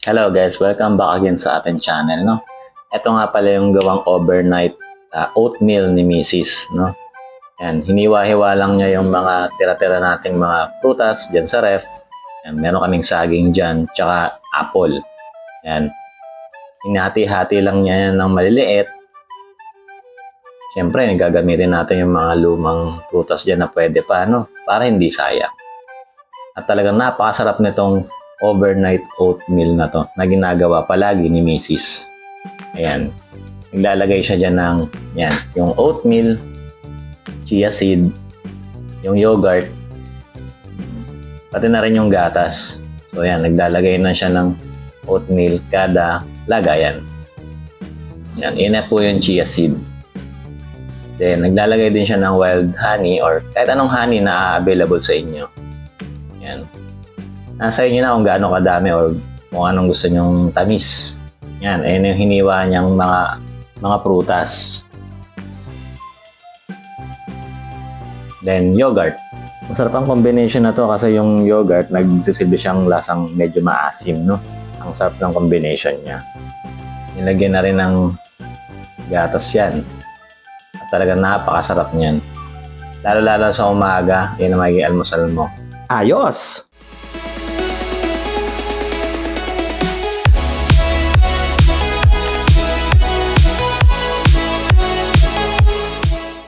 Hello guys, welcome back again sa ating channel, no? Ito nga pala yung gawang overnight oatmeal ni Mrs., no? Yan, hiniwa-hiwa lang niya yung mga tira-tira nating mga prutas diyan sa ref. Yan, meron kaming saging diyan, tsaka apple. Yan. Hinati-hati lang niya yan ng maliliit. Siyempre, gagamitin natin yung mga lumang prutas diyan na pwede pa, no? Para hindi sayang. At talagang napakasarap nitong overnight oatmeal na to na ginagawa palagi ni Mrs. Ayan. Naglalagay siya dyan ng yan, yung oatmeal, chia seed, yung yogurt, pati na rin yung gatas. So ayan, naglalagay na siya ng oatmeal kada lagayan. Yan, ina po yung chia seed. Then, naglalagay din siya ng wild honey or kahit anong honey na available sa inyo. Yan. Nasa inyo na kung gaano kadami or kung anong gusto nyong tamis. Yan, ayun yung hiniwa niyang mga prutas. Then, yogurt. Masarap ang combination na to kasi yung yogurt, nagsisilbi siyang lasang medyo maasim, no? Ang sarap ng combination niya. Nilagyan na rin ng gatas yan. At talagang napakasarap niyan. Lalo-lalo sa umaga, yun ang magiging almusal mo. Ayos!